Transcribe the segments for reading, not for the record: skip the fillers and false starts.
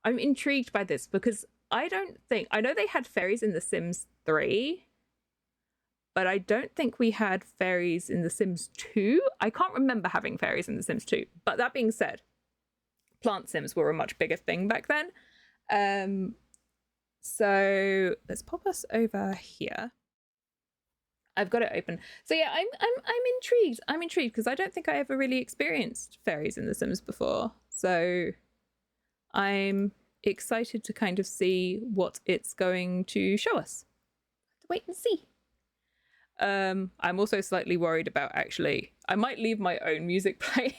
I'm intrigued by this because I know they had fairies in The Sims 3, but I don't think we had fairies in The Sims 2. I can't remember having fairies in The Sims 2. But that being said, plant sims were a much bigger thing back then. So let's pop us over here. I've got it open. So yeah, I'm intrigued. I'm intrigued because I don't think I ever really experienced fairies in The Sims before. So I'm excited to kind of see what it's going to show us. Have to wait and see. I'm also slightly worried about I might leave my own music playing.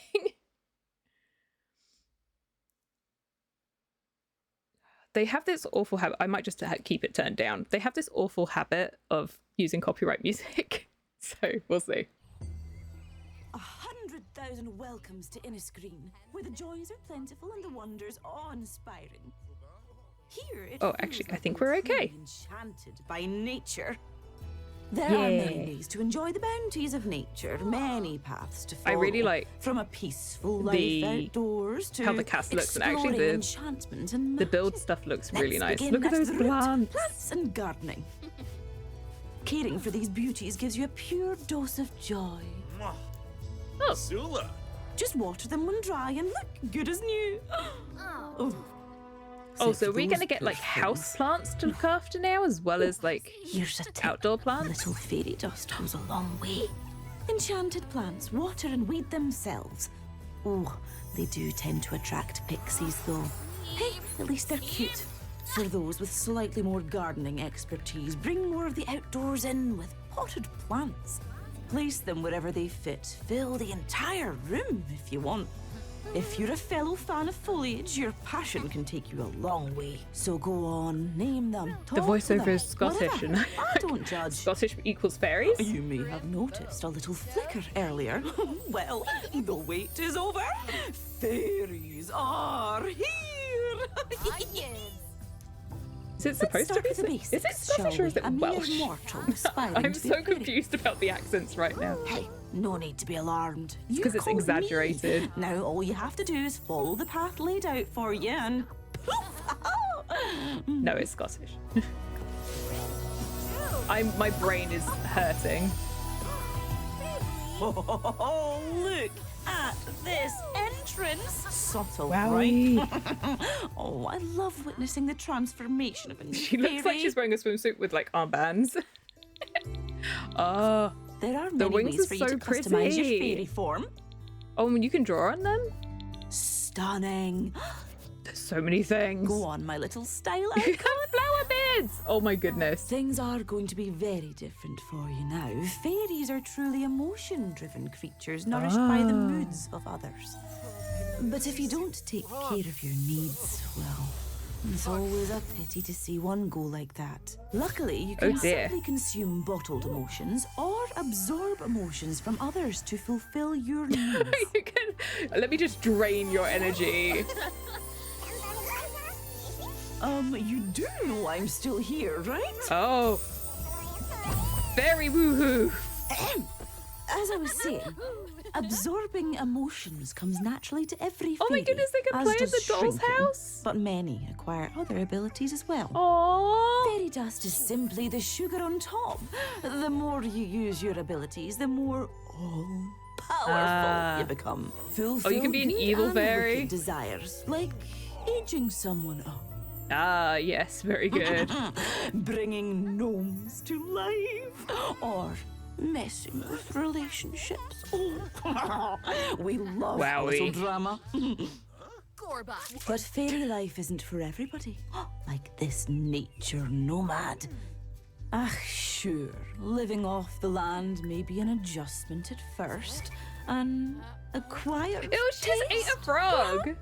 They have this awful habit. I might just keep it turned down. They have this awful habit of using copyright music. So we'll see. 100,000 welcomes to Innisgreen, where the joys are plentiful and the wonders awe-inspiring. Here, actually, I think we're okay. Enchanted by nature. There are many ways to enjoy the bounties of nature, many paths to follow. I really like from a peaceful life outdoors to how the cast looks, and actually enchantment and the build stuff looks really nice. Look at those plants. Plants and gardening. Caring for these beauties gives you a pure dose of joy. Oh, Zula. Just water them when dry and look good as new. Oh, so are we going to get like house plants to look after now, as well as like here's a tip. Outdoor plants? Little fairy dust goes a long way. Enchanted plants water and weed themselves. Oh, they do tend to attract pixies though. Hey, at least they're cute. For those with slightly more gardening expertise, bring more of the outdoors in with potted plants. Place them wherever they fit. Fill the entire room if you want. If you're a fellow fan of foliage, your passion can take you a long way. So go on, name them. The voiceover is Scottish, whatever. and I don't judge. Scottish equals fairies. You may have noticed a little flicker earlier. Well, the wait is over. Fairies are here. Is it supposed to be? Is it Scottish or is it Welsh? I'm so confused about the accents right now. Hey, no need to be alarmed. Because it's exaggerated. Now all you have to do is follow the path laid out for you and poof! No, it's Scottish. My brain is hurting. Oh, look at this entrance. Subtle, Wowie. right? Oh, I love witnessing the transformation of a She looks like she's wearing a swimsuit with like armbands. Oh, there are the many wings ways are for you so to customize your pretty. fairy form. Oh, and you can draw on them? Stunning. There's so many things. Go on, my little style You icon. have flower beds! Oh my goodness. Things are going to be very different for you now. Fairies are truly emotion-driven creatures, nourished by the moods of others. But if you don't take care of your needs, well, it's always a pity to see one go like that. Luckily, you can simply consume bottled emotions or absorb emotions from others to fulfill your needs. You can. Let me just drain your energy. You do know I'm still here, right? Oh. Very woohoo. As I was saying, absorbing emotions comes naturally to every fairy. Oh my goodness, they can as play in does the doll's shrinking, house. But many acquire other abilities as well. Aww. Fairy dust is simply the sugar on top. The more you use your abilities, the more powerful you become. Oh, you can be an evil fairy. Desires, like aging someone up. Ah, yes, very good. Bringing gnomes to life. Or messing with relationships. Oh, we love a little drama. But fairy life isn't for everybody. Like this nature nomad. Ah, sure, living off the land may be an adjustment at first. An acquired Ew, she just ate a frog.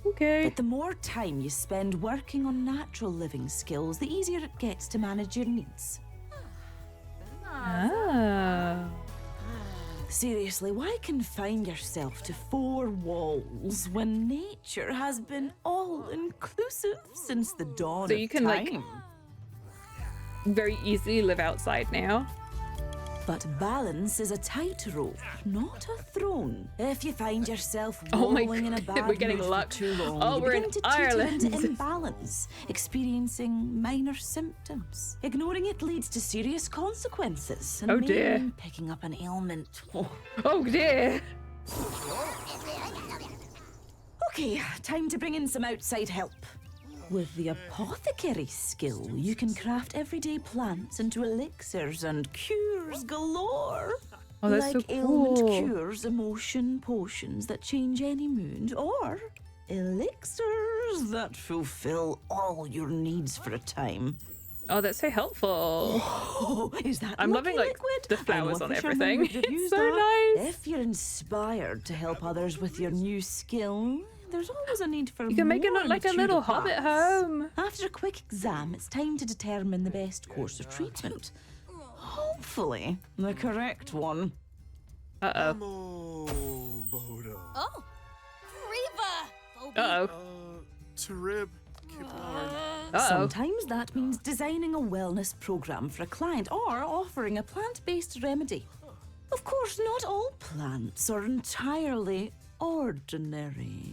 Okay. But the more time you spend working on natural living skills, the easier it gets to manage your needs. Ah. Seriously, why confine yourself to 4 walls when nature has been all-inclusive since the dawn So you can, of like, time? Very easily live outside now. But balance is a tightrope, not a throne. If you find yourself Oh my wallowing in a God, bad we're getting mood luck. for too long, Oh, you we're begin in to teeter Ireland. into imbalance, experiencing minor symptoms. Ignoring it leads to serious consequences, and Oh, may dear. mean picking up an ailment. Oh dear. Okay, time to bring in some outside help. With the apothecary skill, you can craft everyday plants into elixirs and cures galore. Oh, that's like so ailment cool. cures, emotion potions that change any mood, or elixirs that fulfill all your needs for a time. Oh, that's so helpful. Oh, is that I'm lucky loving like liquid? the I know flowers a on fisherman everything. would have It's used so that. nice. If you're inspired to help others with your new skill, there's always a need for You can make it more look like a mature little hobbit plants. home. After a quick exam, it's time to determine the best course of treatment. Hopefully, the correct one. Uh-oh. Oh, Reva! Uh-oh. Tarib, Kipar. Uh-oh. Sometimes that means designing a wellness program for a client or offering a plant-based remedy. Of course, not all plants are entirely ordinary.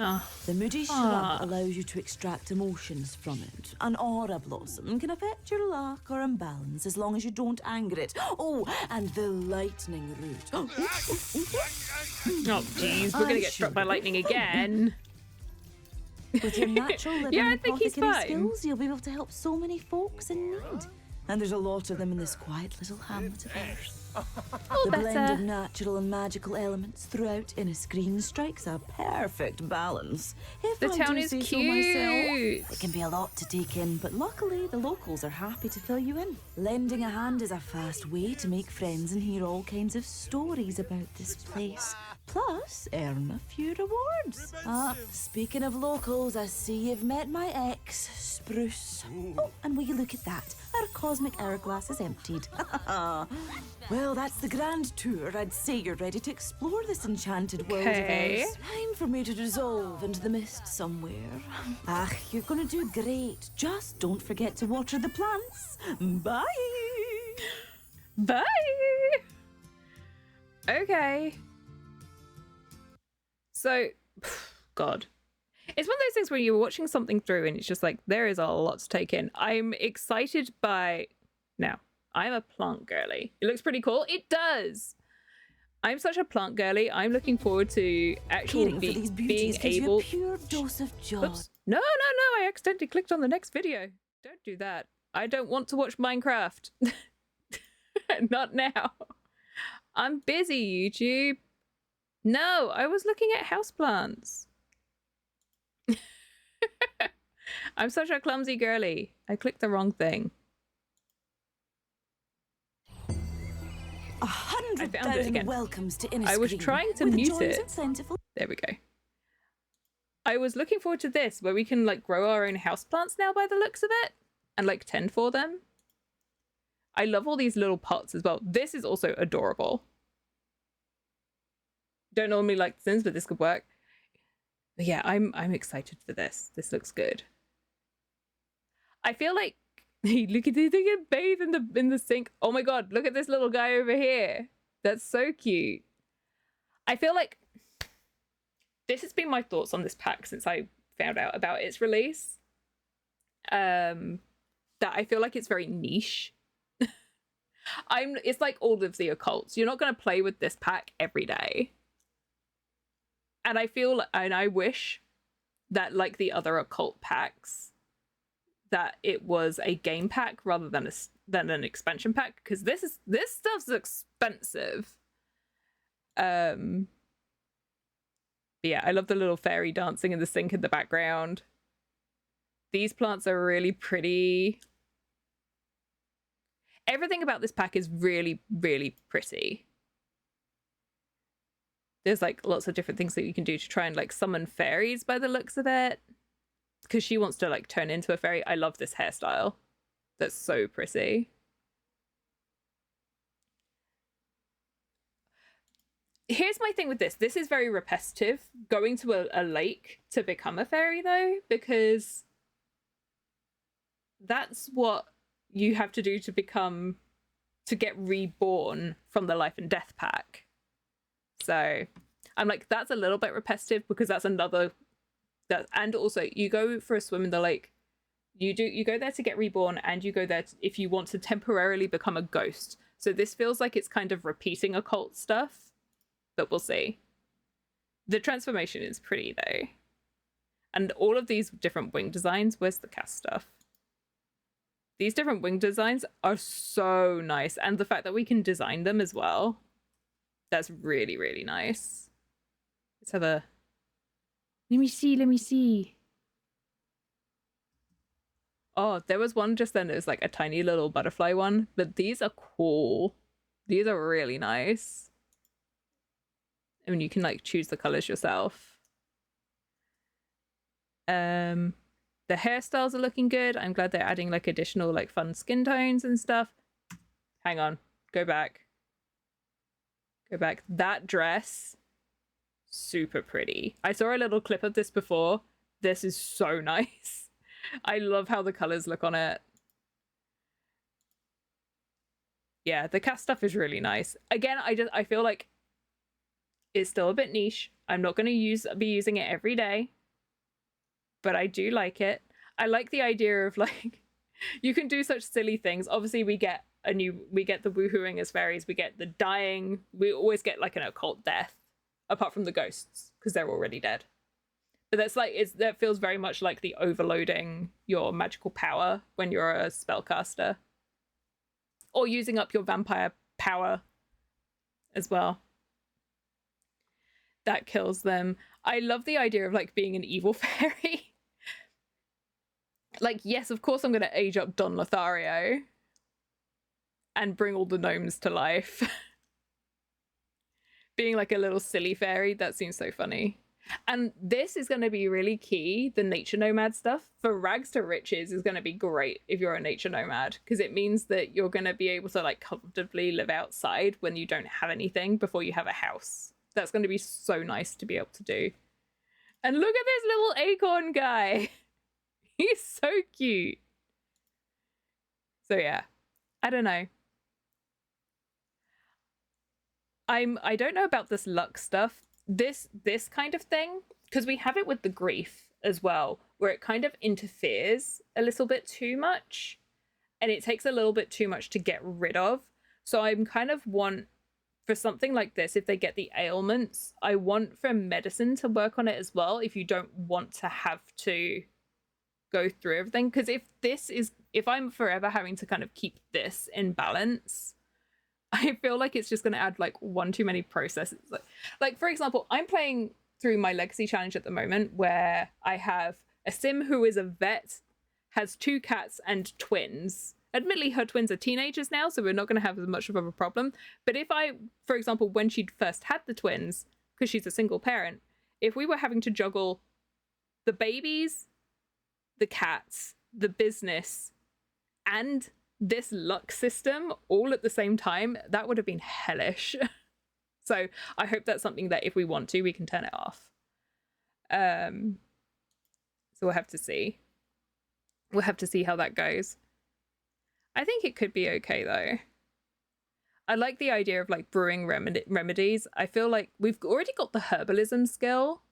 Oh. The moody shrub allows you to extract emotions from it. An aura blossom can affect your luck or imbalance as long as you don't anger it. Oh, and the lightning root. Oh, jeez, we're gonna get struck by lightning again. With your natural living Yeah, I think he's apothecary fine. skills, you'll be able to help so many folks in need. And there's a lot of them in this quiet little hamlet of ours. Oh, The blend of better. natural and magical elements throughout Innisgreen strikes a perfect balance. If The I town do is say so cute. myself. It can be a lot to take in, but luckily the locals are happy to fill you in. Lending a hand is a fast way to make friends and hear all kinds of stories about this place. Plus, earn a few rewards. Speaking of locals, I see you've met my ex, Spruce. Oh, and will you look at that? Our cosmic hourglass is emptied. Well, that's the grand tour. I'd say you're ready to explore this enchanted world Okay. of ours. Time for me to dissolve into the mist somewhere. You're gonna do great. Just don't forget to water the plants. Bye! Bye. Okay. So, God. It's one of those things where you're watching something through and it's just like, there is a lot to take in. I'm excited by... Now, I'm a plant girly. It looks pretty cool. It does. I'm such a plant girly. I'm looking forward to actually Caring for these being beauties gives you able... a pure dose of joy. Oops. No. I accidentally clicked on the next video. Don't do that. I don't want to watch Minecraft. Not now. I'm busy, YouTube. No, I was looking at houseplants. I'm such a clumsy girly. I clicked the wrong thing. I found it 100,000 again. welcomes to Innisgreen. I was trying to with mute joys it. and plentiful. There we go. I was looking forward to this, where we can like grow our own houseplants now by the looks of it, and like tend for them. I love all these little pots as well. This is also adorable. Don't normally like The Sims, but this could work. But yeah, I'm excited for this. This looks good. I feel like look at this, they can bathe in the sink. Oh my god, look at this little guy over here. That's so cute. I feel like this has been my thoughts on this pack since I found out about its release. That I feel like it's very niche. It's like all of the occults. You're not going to play with this pack every day. And I wish that like the other occult packs, that it was a game pack rather than an expansion pack, because this stuff's expensive. But yeah, I love the little fairy dancing in the sink in the background. These plants are really pretty. Everything about this pack is really, really pretty. There's like lots of different things that you can do to try and like summon fairies by the looks of it. Because she wants to like turn into a fairy. I love this hairstyle. That's so pretty. Here's my thing with this. This is very repetitive. Going to a lake to become a fairy though, because that's what you have to do to become to get reborn from the life and death pack. So I'm like, that's a little bit repetitive because that's another that, and also you go for a swim in the lake. You go there to get reborn, and you go there if you want to temporarily become a ghost. So this feels like it's kind of repeating occult stuff, but we'll see. The transformation is pretty though. And all of these different wing designs, where's the cast stuff? These different wing designs are so nice. And the fact that we can design them as well, that's really, really nice. Let's have a... Let me see. Oh, there was one just then that was like a tiny little butterfly one. But these are cool. These are really nice. I mean, you can like choose the colors yourself. The hairstyles are looking good. I'm glad they're adding like additional like fun skin tones and stuff. Hang on. Go back. That dress, super pretty. I saw a little clip of this before. This is so nice. I love how the colors look on it. Yeah, the cast stuff is really nice. Again, I feel like it's still a bit niche. I'm not going to be using it every day, but I do like it. I like the idea of like, you can do such silly things. Obviously we get the woohooing as fairies, we get the dying, we always get like an occult death, apart from the ghosts, because they're already dead. But that's like, that feels very much like the overloading your magical power when you're a spellcaster. Or using up your vampire power as well. That kills them. I love the idea of like being an evil fairy. Like, yes, of course I'm going to age up Don Lothario and bring all the gnomes to life. Being like a little silly fairy, that seems so funny. And this is going to be really key, the nature nomad stuff. For rags to riches is going to be great if you're a nature nomad, because it means that you're going to be able to like comfortably live outside when you don't have anything before you have a house. That's going to be so nice to be able to do. And look at this little acorn guy. He's so cute. So yeah, I don't know. I don't know about this luck stuff. This kind of thing, because we have it with the grief as well, where it kind of interferes a little bit too much, and it takes a little bit too much to get rid of. So I'm kind of want for something like this, if they get the ailments, I want for medicine to work on it as well, if you don't want to have to go through everything. Because if I'm forever having to kind of keep this in balance, I feel like it's just going to add like one too many processes. Like for example, I'm playing through my legacy challenge at the moment where I have a sim who is a vet, has 2 cats and twins. Admittedly, her twins are teenagers now, so we're not going to have as much of a problem. But if I, for example, when she first had the twins, because she's a single parent, if we were having to juggle the babies, the cats, the business, and this luck system all at the same time, that would have been hellish. So I hope that's something that if we want to, we can turn it off. So we'll have to see. We'll have to see how that goes. I think it could be okay though. I like the idea of like brewing remedies. I feel like we've already got the herbalism skill,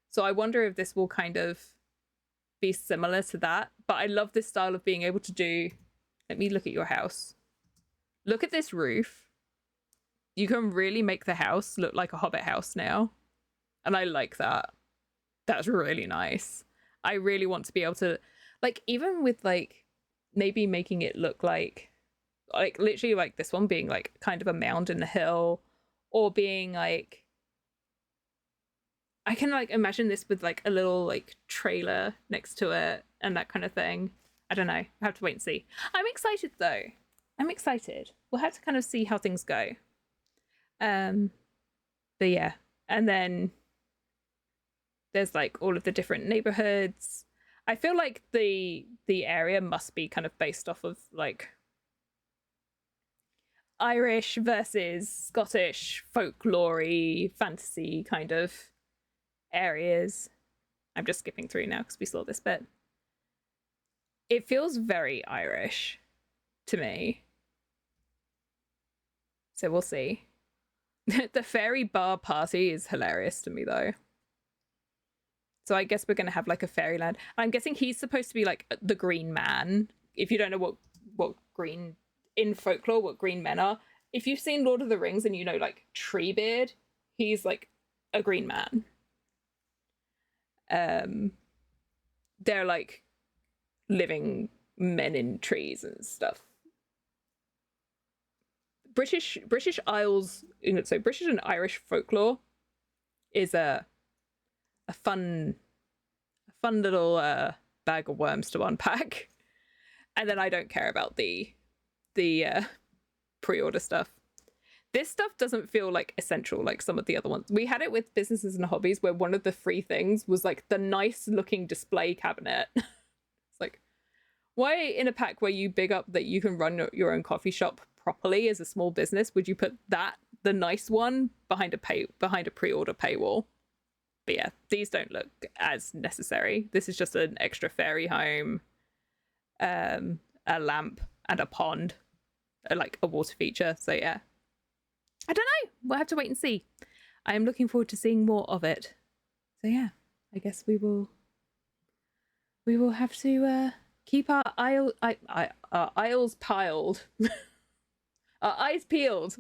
so I wonder if this will kind of be similar to that. But I love this style of being able to do... Let me look at your house. Look at this roof. You can really make the house look like a hobbit house now. And I like that. That's really nice. I really want to be able to, like, even with like maybe making it look like literally like this one being like kind of a mound in the hill, or being like, I can like imagine this with like a little like trailer next to it and that kind of thing. I don't know. I have to wait and see. I'm excited though. I'm excited. We'll have to kind of see how things go. But yeah. And then there's like all of the different neighborhoods. I feel like the area must be kind of based off of like Irish versus Scottish folklore-y fantasy kind of areas. I'm just skipping through now because we saw this bit. It feels very Irish to me. So we'll see. The fairy bar party is hilarious to me, though. So I guess we're going to have like a fairyland. I'm guessing he's supposed to be like the green man. If you don't know what green in folklore, what green men are. If you've seen Lord of the Rings and you know like Treebeard, he's like a green man. They're like living men in trees and stuff. British Isles, so British and Irish folklore is a fun little bag of worms to unpack. And then I don't care about the pre-order stuff. This stuff doesn't feel like essential like some of the other ones. We had it with businesses and hobbies where one of the free things was like the nice looking display cabinet. It's like, why in a pack where you big up that you can run your own coffee shop properly as a small business would you put the nice one behind a pre-order paywall? But yeah, these don't look as necessary. This is just an extra fairy home, a lamp, and a pond, like a water feature. So yeah, I don't know. We'll have to wait and see. I am looking forward to seeing more of it. So yeah, I guess we will have to keep our aisles piled, our eyes peeled.